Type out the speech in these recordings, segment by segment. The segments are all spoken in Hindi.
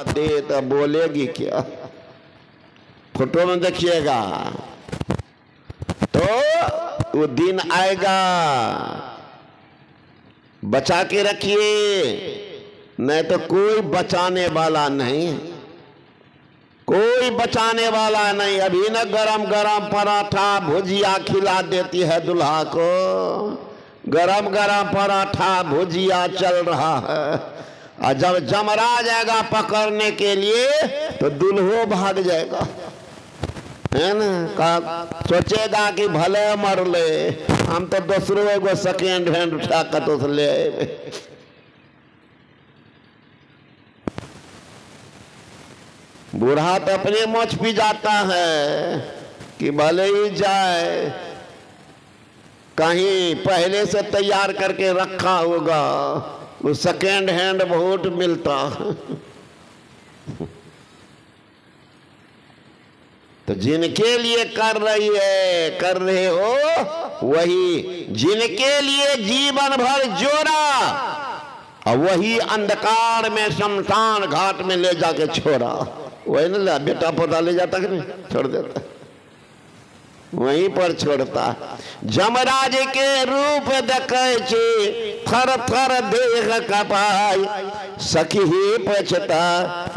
दे तो बोलेगी क्या? फोटो में देखिएगा तो वो दिन आएगा, बचा के रखिए, नहीं तो कोई बचाने वाला नहीं, कोई बचाने वाला नहीं। अभी न गरम गरम पराठा भुजिया खिला देती है दूल्हा को, गरम गरम पराठा भुजिया चल रहा है, और जब जमराज आएगा पकड़ने के लिए तो दूल्हो भाग जाएगा, है ना। सोचेगा कि भले मर ले, हम तो दूसरों एगो सेकेंड हैंड उठा कर तो ले आए। बूढ़ा तो अपने मोच पी जाता है कि भले ही जाए, कहीं पहले से तैयार करके रखा होगा, वो सेकेंड हैंड बहुत मिलता है। तो जिनके लिए कर रहे हो वही, जिनके लिए जीवन भर जोड़ा और वही अंधकार में शमशान घाट में ले जाके छोड़ा, वही ना बेटा पोता ले जाता कि नहीं, छोड़ देता, वहीं पर छोड़ता। जमराज के रूप देखे थर थर देह कपाई, सखी पछता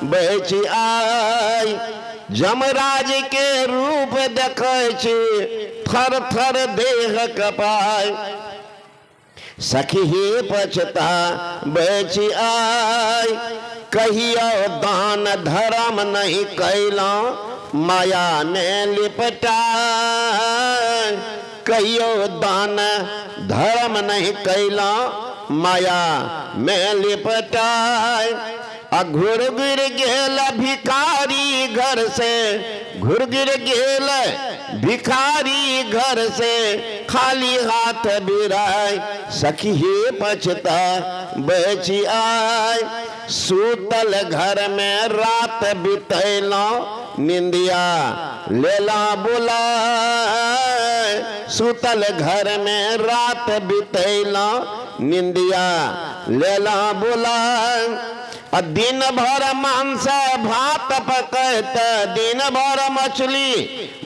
बेची आई। जमराज के रूप देखे थर थर देह कपाई, सखी पछता बेची आई। कहियो दान धर्म नहीं कैला, माया ने लिपटा, कहियो दान धर्म नहीं कैला, माया में लिपटा। घुर गिर गेल भिखारी घर से, घुर गिर गेल भिखारी घर से, खाली हाथ बिराय, सखी पछता बेची आय। सूतल घर में रात बितैला, निंदिया लेला बुला, सूतल घर में रात बितैला, निंदिया लेला बुला। दिन भर मांस भात पकैत, दिन भर मछली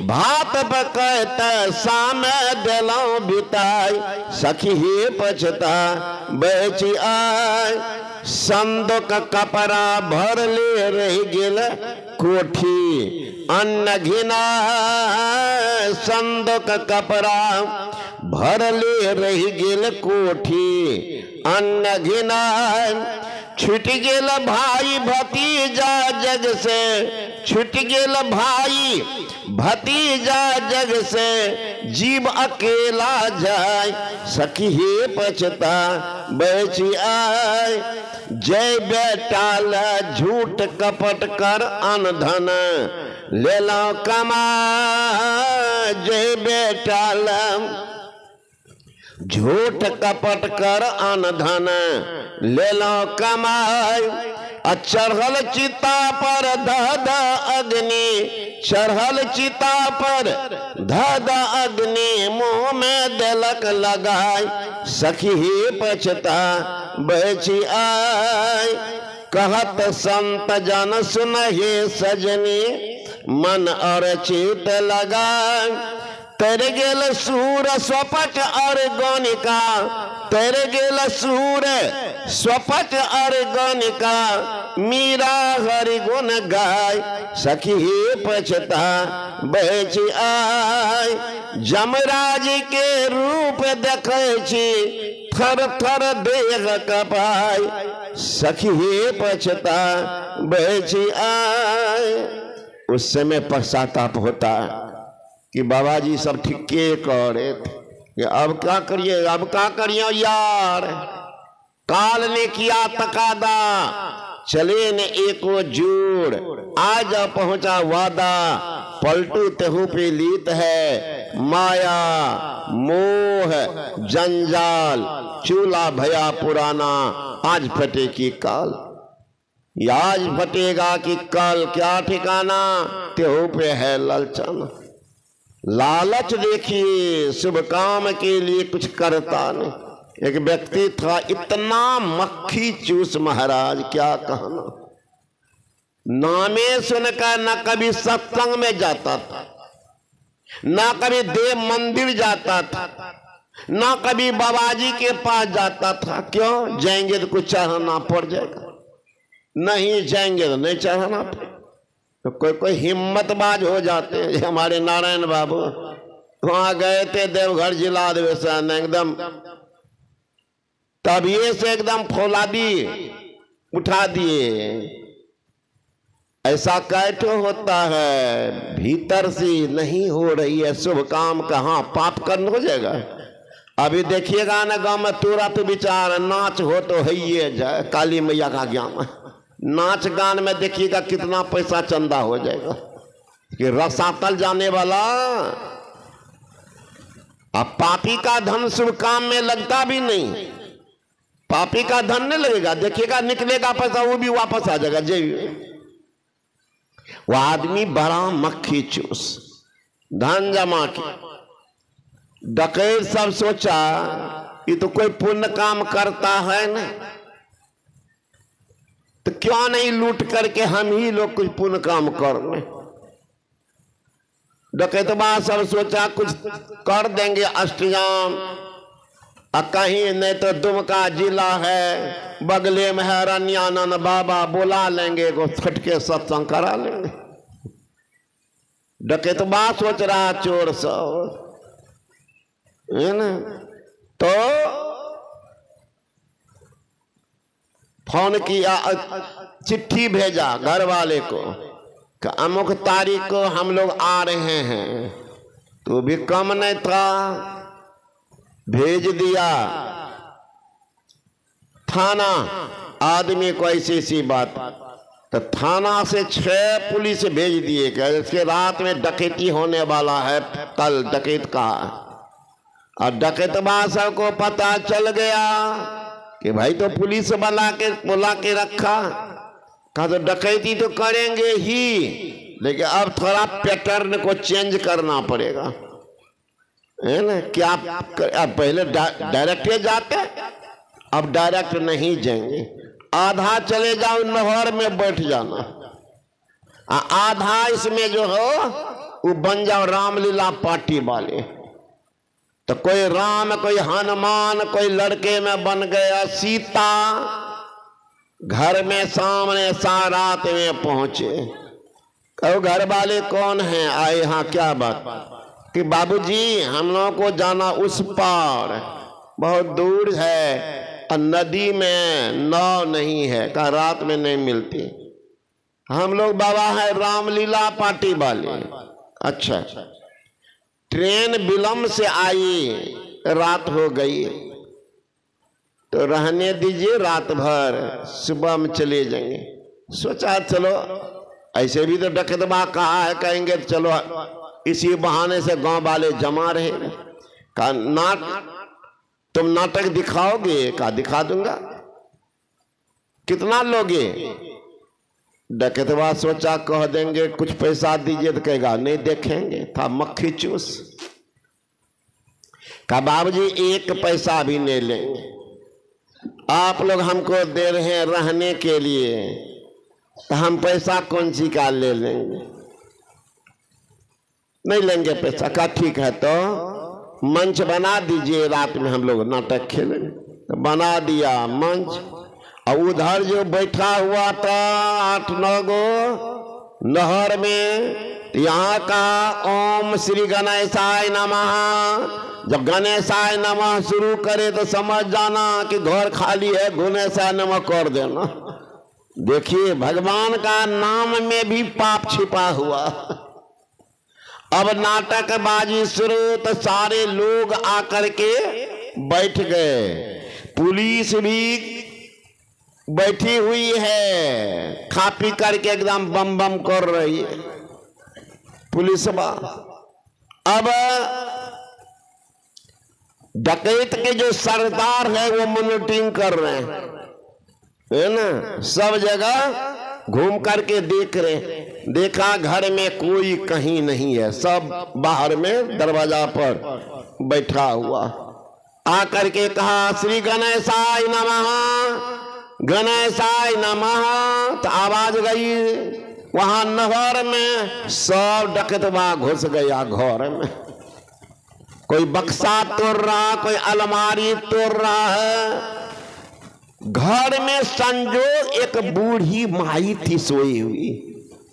भात पकैत, शाम देलौ बिताई, सखी पछता बेची आय। संदूक कपड़ा भर ले रह गेल कोठी अन्न घिना, संदूक कपड़ा भर ले रह गेल कोठी अन्न घिना। छूट गेल भाई भतीजा जग से, छूट गेल भाई भतीजा जग से, जीव अकेला जाय, सखी पछता बेची आय। जय बेटाल झूठ कपट कर अनधन लेला कमा, जय बेटाल झूठ कपट कर अनधन लेला कमाई। चढ़ल चिता पर धद अग्नि, चढ़ल चिता पर धद अग्नि, मुंह में देलक लगाई, सखी पछता बेची आय। कहत संत जन सुनहि सजनी, मन और चित लगाई। तर गेल सूर स्वपट और गौनिका, तर गेल सूर स्वपट और गौनिका, मीरा हरि गुण गाय, सखी पछता बेची आय। जमराज के रूप देखे थर थर देह कपाई, सखी पछता बेची आय। उस समय पश्चाताप होता कि बाबा जी सब ठीक करे थे, अब क्या करिए, अब क्या करिए यार, काल ने किया तकादा, चले ने एको जोड़, आज पहुंचा वादा, पलटू तेहू पे लीत है, माया मोह जंजाल, चूल्हा भया पुराना, आज फटे की काल। आज फटेगा कि कल, क्या ठिकाना, तेहू पे है ललचन। लालच देखिए, शुभ काम के लिए कुछ करता नहीं। एक व्यक्ति था, इतना मक्खी चूस महाराज, क्या कहना, नामे सुनकर न कभी सत्संग में जाता था, ना कभी देव मंदिर जाता था, ना कभी बाबाजी के पास जाता था। क्यों? जाएंगे तो कुछ चढ़ाना पड़ जाएगा, नहीं जाएंगे तो नहीं चढ़ाना पड़ेगा। तो कोई कोई हिम्मतबाज हो जाते हैं। हमारे नारायण बाबू वहां गए थे देवघर जिला अधिवेशन, एकदम तभिए से एकदम फौलादी उठा दिए। ऐसा कैसे होता है? भीतर से नहीं हो रही है शुभ काम, कहाँ पाप कर्म हो जाएगा। अभी देखिएगा ना गांव में तुरंत विचार नाच हो तो है ही जाए, काली मैया का ज्ञान। नाच गान में देखिएगा कितना पैसा चंदा हो जाएगा कि रसातल जाने वाला। अब पापी का धन शुभ काम में लगता भी नहीं, पापी का धन नहीं लगेगा, देखिएगा निकलेगा पैसा वो भी वापस आ जाएगा। जय वो आदमी बड़ा मक्खी चूस, धन जमा की। डकैत सब सोचा कि तो कोई पुण्य काम करता है ना, तो क्यों नहीं लूट करके हम ही लोग कुछ पुण्य काम कर लें। डकैतबा सब सोचा कुछ कर देंगे अष्टयाम, कहीं नहीं तो दुमका जिला है बगले में है रनियानंद बाबा, बुला लेंगे को छटके सत्संग करा लेंगे। डकैतबा सोच रहा चोर सब है ना। तो फोन किया, चिट्ठी भेजा घर वाले को कि अमुक तारीख को हम लोग आ रहे हैं। तो भी कम नहीं था, भेज दिया थाना आदमी को ऐसी सी बात। तो थाना से 6 पुलिस भेज दिए कि इसके रात में डकैती होने वाला है, कल डकैत का। और डकैतबा सब को पता चल गया कि भाई तो पुलिस बुला के रखा, कहा तो डकैती तो करेंगे ही, लेकिन अब थोड़ा पैटर्न को चेंज करना पड़ेगा, है ना। क्या अब पहले डायरेक्ट जाते, अब डायरेक्ट नहीं जाएंगे। आधा चले जाओ नहर में बैठ जाना, आधा इसमें जो हो वो बन जाओ रामलीला पार्टी वाले। तो कोई राम, कोई हनुमान, कोई लड़के में बन गया सीता। घर में सामने सारात में पहुंचे, कहो घर वाले कौन हैं, आए यहाँ क्या बात? कि बाबूजी हम लोगों को जाना उस पार, बहुत दूर है, और नदी में नाव नहीं है, कहा रात में नहीं मिलती। हम लोग बाबा है रामलीला पार्टी वाले। अच्छा, ट्रेन विलंब से आई, रात हो गई, तो रहने दीजिए रात भर, सुबह में चले जाएंगे। सोचा चलो ऐसे भी तो डकैतबा कहा है, कहेंगे चलो इसी बहाने से गांव वाले जमा रहे। कहा तुम नाटक दिखाओगे? कहा दिखा दूंगा। कितना लोगे? डकैतबा सोचा कह देंगे कुछ पैसा दीजिए, तो कहेगा नहीं देखेंगे, था मक्खी चूस। कहा बाबूजी 1 पैसा भी नहीं लेंगे, आप लोग हमको दे रहे हैं रहने के लिए, तो हम पैसा कौन सी का ले लेंगे, नहीं लेंगे पैसा। का ठीक है तो मंच बना दीजिए, रात में हम लोग नाटक खेलेंगे। तो बना दिया मंच, और उधर जो बैठा हुआ था 8-9 गो नहर में, यहाँ का ओम श्री गणेशाय नमः। जब गणेशाय नमः शुरू करे तो समझ जाना कि घर खाली है, गणेशाय नमः कर देना। देखिए भगवान का नाम में भी पाप छिपा हुआ। अब नाटकबाजी शुरू, तो सारे लोग आकर के बैठ गए, पुलिस भी बैठी हुई है, खा पी करके एकदम बम बम कर रही है पुलिस। अब डकैत के जो सरदार है वो मॉनिटरिंग कर रहे हैं, है ना, सब जगह घूम करके देख रहे। देखा घर में कोई कहीं नहीं है, सब बाहर में दरवाजा पर बैठा हुआ। आकर के कहा श्री गणेशाय नमः, गणेशाय नमः। तो आवाज गई, वहां नहर में सब डकैतवा घुस गया घर में। कोई बक्सा तोड़ रहा, कोई अलमारी तोड़ रहा है। घर में संजोग एक बूढ़ी माई थी सोई हुई,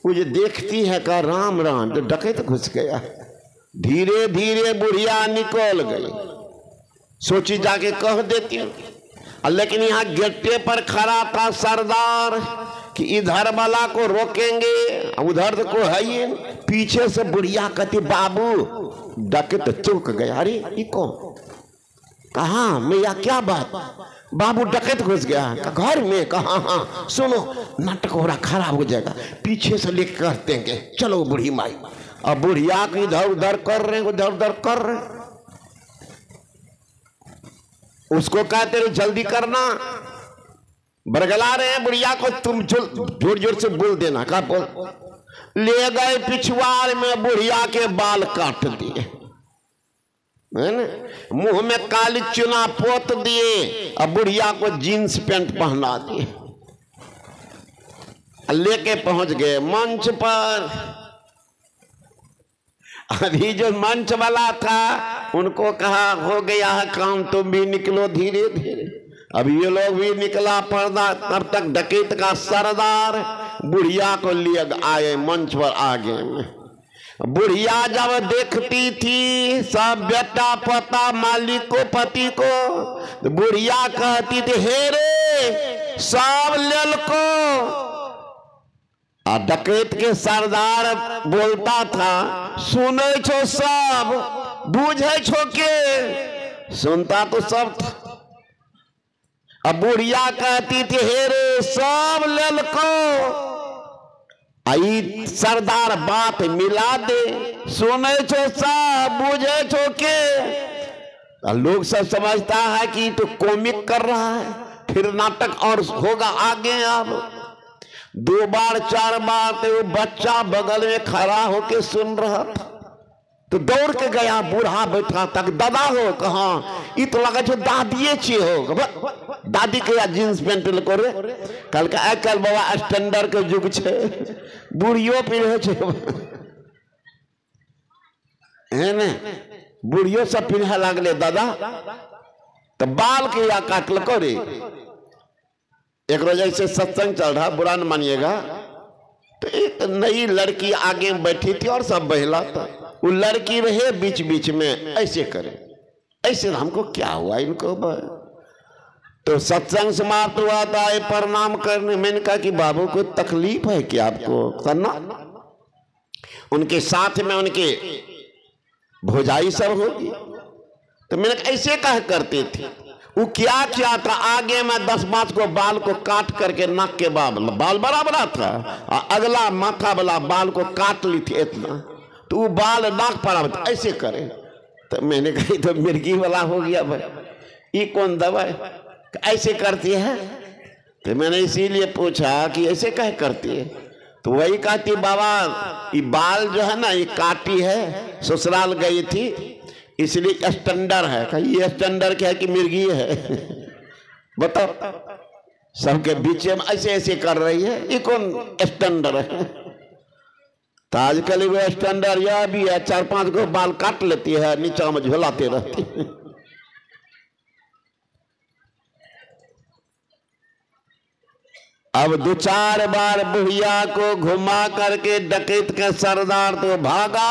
वो जो देखती है का राम राम, तो डकैत घुस गया। धीरे धीरे बुढ़िया निकल गई, सोची जाके कह देती हूँ। लेकिन यहाँ गेटे पर खड़ा था सरदार कि इधर वाला को रोकेंगे, उधर तो को है ही। पीछे से बुढ़िया कहती बाबू। डकैत चौंक गया, अरे ये कौन, कहाँ मैया, क्या बात? बाबू डकैत घुस गया घर में। कहा हाँ सुनो, नाटक हो रहा, खराब हो जाएगा, पीछे से लेकर कर देंगे, चलो बुढ़ी माई। अब बुढ़िया को इधर उधर कर रहे, उधर उधर कर रहे। उसको कहते रहे जल्दी करना, बरगला रहे हैं बुढ़िया को, तुम जोर जोर से बोल देना। का बोल? ले गए पिछवाड़ में, बुढ़िया के बाल काट दिए, है ना, मुंह में काली चुना पोत दिए, अब बुढ़िया को जीन्स पैंट पहना दिए, लेके पहुंच गए मंच पर। अभी जो मंच वाला था उनको कहा हो गया है काम, तुम भी निकलो धीरे धीरे। अब ये लोग भी निकला पर्दा, तब तक डकैत का सरदार बुढ़िया को लिए आए मंच पर आगे में। बुढ़िया जब देखती थी सब बेटा पता मालिक को पति को, तो बुढ़िया कहती थी हे रे सब लेल को। और डकैत के सरदार बोलता था सुने छो सब, बूझे छो के, सुनता तो सब था। अब बुढ़िया कहती थी हे रे सब लेल को। आई सरदार बात मिला दे, सुने छो सब, बूझे छो के। लोग सब समझता है कि तो कॉमिक कर रहा है, फिर नाटक और होगा आगे। अब 2 बार 4 बार तो वो बच्चा बगल में खड़ा होके सुन रहा था, तो दौड़ के गया, बूढ़ा बैठा तक दादा हो, कहा ये तो लगा जो दादिये ची हो, दादी के जींस पैंट को रे। कल का आइ काल बाबा स्टैंडर्ड के युग छे, बुढ़ियो पीढ़े छे, है ना, बुढ़ियो सब पीढ़े लागले दादा। तो बाल के या काटल को रे। एक रोज ऐसे सत्संग चल रहा, बुरा न मानिएगा, तो एक नई लड़की आगे बैठी थी और सब बहला था। वो लड़की रहे बीच बीच में ऐसे करे, ऐसे हमको क्या हुआ इनको। तो सत्संग समाप्त हुआ था, प्रणाम करने, मैंने कहा कि बाबू को तकलीफ है कि आपको करना। उनके साथ में उनके भौजाई सब होगी, तो मैंने ऐसे कहा करते थे। वो क्या किया था, आगे में 10-5 को बाल को काट करके नाक के बाल बराबर था, अगला माथा वाला बाल को काट ली थी इतना, तो वो बाल नाक पर ऐसे करे। तो मैंने कहा तो मिर्गी वाला हो गया भाई, ये कौन दवाई ऐसे करती है। तो मैंने इसीलिए पूछा कि ऐसे कह करती है, तो वही कहती बाबा ये बाल जो है ना ये काटी है, ससुराल गई थी इसलिए स्टैंडर्ड है। ये स्टैंडर्ड क्या है कि मिर्गी है, बताओ सबके बीच में ऐसे ऐसे कर रही है, ये कौन स्टैंडर्ड है। तो आजकल वो स्टैंडर्ड यह भी है, 4-5 को बाल काट लेती है, नीचा में झुलाते रहती है। अब 2-4 बार बुढ़िया को घुमा करके डकैत का सरदार तो भागा।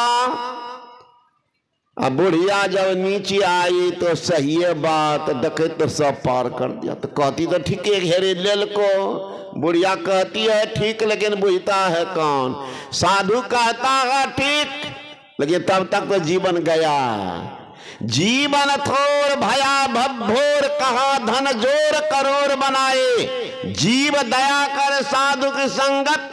अब बुढ़िया जब नीचे आई तो सही है बात, डकैत तो सब पार कर दिया। तो कहती तो ठीक है घेरे लेल को, बुढ़िया कहती है ठीक, लेकिन बुझता है कौन। साधु कहता है ठीक, लेकिन तब तक तो जीवन गया। जीवन थोर भया भभोर, कहा धन जोर करोड़ बनाए। जीव दया कर साधु की संगत,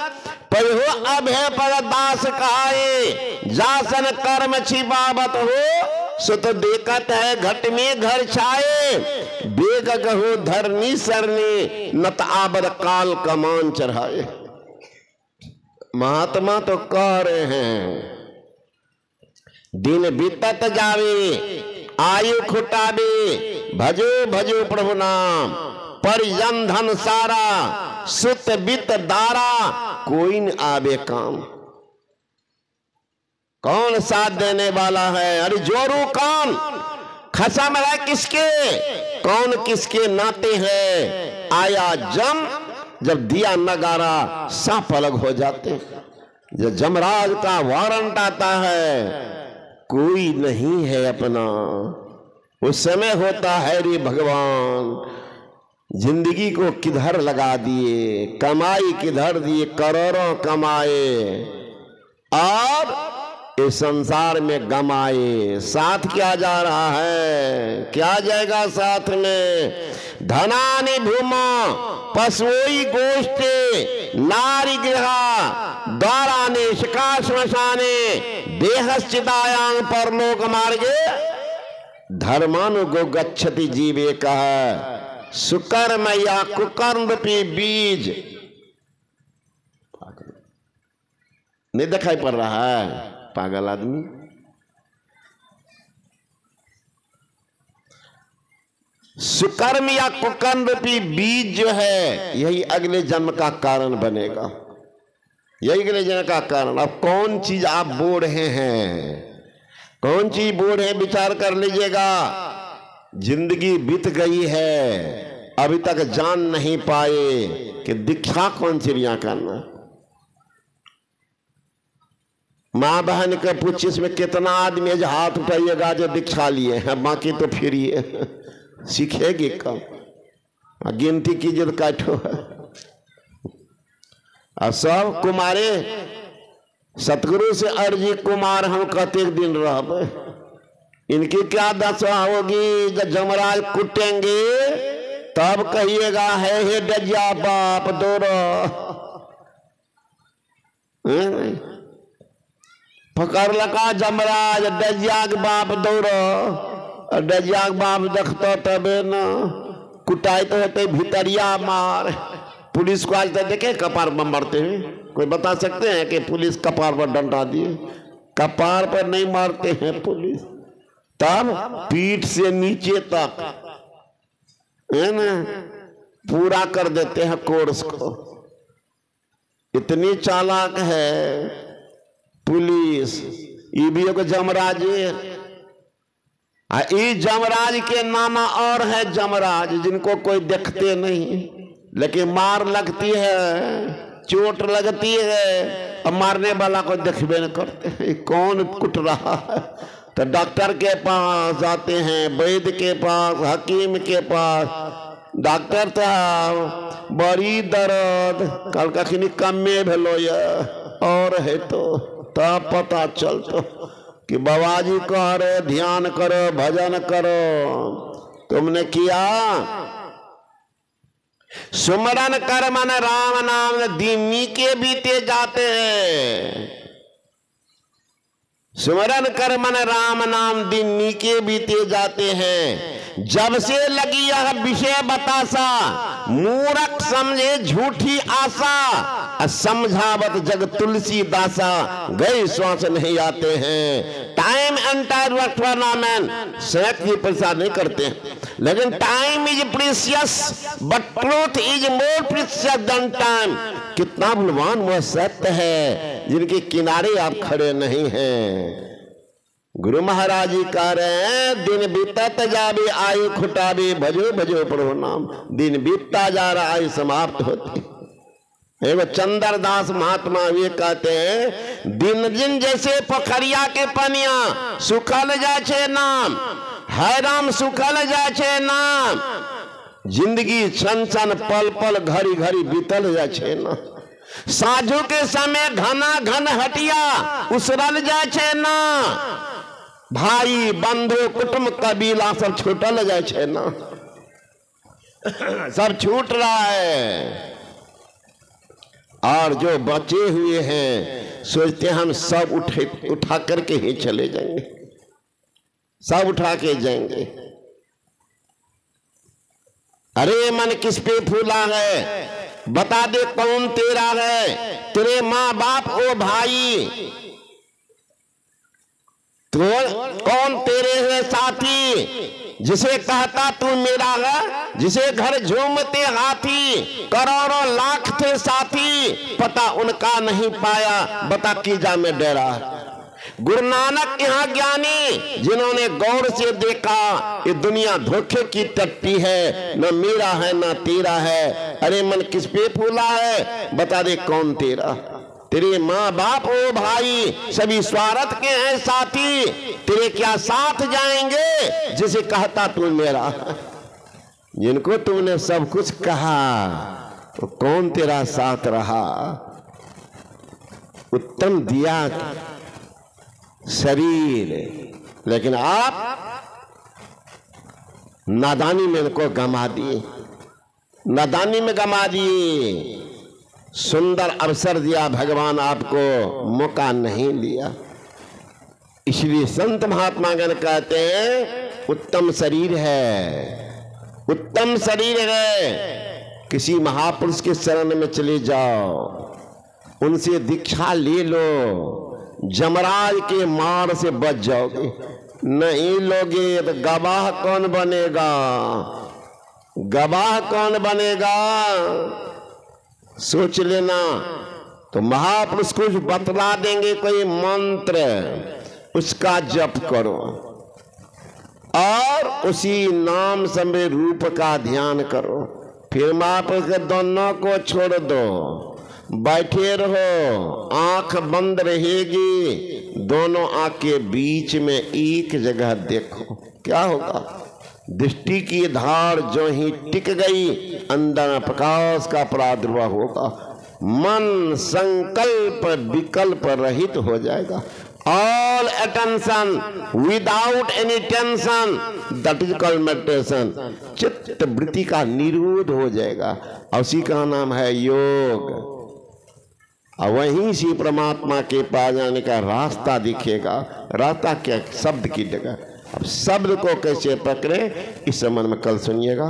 पयो अभय पर दास कहाए। जासन कर्म छिपावत हो, सुत देखत है घट में घर छाए। बेग गहो धरनी सरने, नत आबर काल कमान चढ़ाए। महात्मा तो कह रहे हैं दिन बीतत जावे आयु खुटावे, भजो भजो प्रभु नाम। परिजन धन सारा, सुत बित दारा, कोई न आवे काम। कौन साथ देने वाला है? अरे जोरू कौन, खसम है किसके, कौन किसके नाते है? आया जम, जब दिया नगारा सांप अलग हो जाते। जब जमराज का वारंट आता है, कोई नहीं है अपना, उस समय होता है रे भगवान, जिंदगी को किधर लगा दिए, कमाई किधर दिए, करोड़ों कमाए और इस संसार में गमाए। साथ क्या जा रहा है? क्या जाएगा साथ में? धनानि भूमा पशुई गोष्ठे नारी गृहा द्वाराने शिका श्मशाने देहश्चिदायां परलोक मार्गे धर्मानुगो गच्छति जीवे कह सुकर्म या कुकर्म रूपी बीज। नहीं दिखाई पड़ रहा है पागल आदमी? सुकर्म या कुकर्म रूपी बीज जो है यही अगले जन्म का कारण बनेगा, यही अगले जन्म का कारण। अब कौन चीज आप बो रहे हैं, कौन चीज बो रहे हैं, विचार कर लीजिएगा। जिंदगी बीत गई है, अभी तक जान नहीं पाए कि दीक्षा कौन चिड़िया करना। माँ बहन के पूछ इसमें कितना आदमी है जो हाथ उठाइएगा जो दीक्षा लिए हैं, बाकी तो फिर ये सीखेगी कब? गिनती कीजिए तो काठो है। और सब कुमारे सतगुरु से अर्जी कुमार हम कहते दिन रह, इनकी क्या दशा होगी जब जमराज कुटेंगे तब कहिएगा है हे डजिया बाप दोरो। पकड़ लगा जमराज डजिया के बाप दौड़ो, डजिया के बाप देखते तबे न कुटाई तो होते भितरिया मार। पुलिस को आज तक देखे कपार पर मरते हैं? कोई बता सकते हैं कि पुलिस कपार पर डंडा दिए? कपार पर नहीं मारते हैं पुलिस, तब पीठ से नीचे तक है ना पूरा कर देते हैं कोर्स को। इतनी चालाक है पुलिस। ये भी एक जमराज है, जमराज के नाना और है जमराज जिनको कोई देखते नहीं, लेकिन मार लगती है, चोट लगती है और मारने वाला को देखबे न करते। कौन कुट रहा है? तो डॉक्टर के पास जाते हैं, वैद्य के पास, हकीम के पास। डॉक्टर साहब बड़ी दर्द, कल कखनी कमे भेलो और है तो तब पता चलतो कि बाबाजी कह रहे ध्यान करो भजन करो, तुमने किया। सुमरन कर मन राम नाम दिन के बीते जाते हैं, सुमरन कर मन राम नाम दिन के बीते जाते हैं। जब से लगी यह विषय बतासा, मूर्ख समझे झूठी आशा, समझावत जग तुलसी दासा, गए श्वास नहीं आते हैं। टाइम एंटायर टूर्नामेंट सेहत प्रसाद नहीं करते हैं, लेकिन time is precious but truth is more precious than time. कितना बलवान वह सत्य है जिनके किनारे आप खड़े नहीं हैं। गुरु महाराज जी कह रहे हैं दिन बीतत जावे आयु खुटावे, भजो भजो प्रभु नाम। दिन बीतता जा रहा आयु समाप्त होती। एवं चंद्रदास महात्मा वे कहते हैं दिन दिन जैसे पोखरिया के पनिया सुखल जाए नाम, है राम सुखल जाए नाम। जिंदगी छन छन पल पल घड़ी घड़ी बीतल जाए ना। साझू के समय घना घन हटिया उसरल जाए ना। भाई बंधु कुटुंब कबीला सब छूटल जाए ना, सब छूट रहा है। और जो बचे हुए हैं सोचते हम सब उठा करके ही चले जाएंगे, सब उठा के जाएंगे। अरे मन किस पे फूला है, बता दे कौन तेरा है, तेरे माँ बाप ओ भाई, तो कौन तेरे है साथी, जिसे कहता तू मेरा है, जिसे घर झूमते हाथी, करोड़ों लाख थे साथी, पता उनका नहीं पाया, बता की जा में डेरा। गुरु नानक यहाँ ज्ञानी, जिन्होंने गौर से देखा ये दुनिया धोखे की टट्टी है, न मेरा है न तेरा है, अरे मन किस पे फूला है, बता दे कौन तेरा। तेरे माँ बाप ओ भाई सभी स्वार्थ के हैं साथी, तेरे क्या साथ जाएंगे जिसे कहता तू मेरा। जिनको तुमने सब कुछ कहा तो कौन तेरा साथ रहा। उत्तम दिया शरीर, लेकिन आप नादानी में इनको गमा दिए, नादानी में गमा दिए। सुंदर अवसर दिया भगवान, आपको मौका नहीं दिया। इसलिए संत महात्मा गण कहते हैं उत्तम शरीर है, उत्तम शरीर है। किसी महापुरुष के शरण में चले जाओ, उनसे दीक्षा ले लो, जमराज के मार से बच जाओगे। नहीं लोगे तो गवाह कौन बनेगा, गवाह कौन बनेगा। सोच लेना। तो महापुरुष कुछ बतला देंगे कोई मंत्र, उसका जप करो और उसी नाम समय रूप का ध्यान करो। फिर महापुरुष के दोनों को छोड़ दो, बैठे रहो, आंख बंद रहेगी, दोनों आंख के बीच में एक जगह देखो, क्या होगा। दृष्टि की धार जो ही टिक गई, अंदर प्रकाश का प्रादुर्भाव होगा, मन संकल्प विकल्प रहित हो जाएगा। All attention without any tension, that is called meditation. चित्त वृत्ति का निरोध हो जाएगा, उसी का नाम है योग। और वहीं से परमात्मा के पास जाने का रास्ता दिखेगा। रास्ता क्या, शब्द की जगह। अब शब्द को कैसे पकड़े इस संबंध में कल सुनिएगा।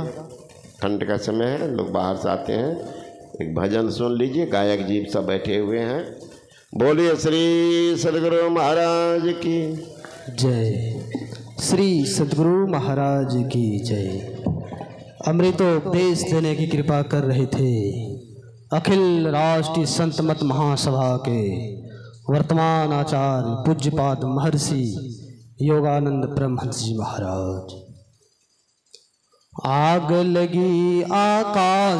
ठंड का समय है, लोग बाहर से आते हैं, एक भजन सुन लीजिए। गायक जी सब बैठे हुए हैं। बोलिए श्री सदगुरु महाराज की जय, श्री सदगुरु महाराज की जय। अमृतोपदेश देने की कृपा कर रहे थे अखिल राष्ट्रीय संत मत महासभा के वर्तमान आचार्य पूज्यपाद महर्षि योगानंद परमहंस जी महाराज। आग लगी आकाश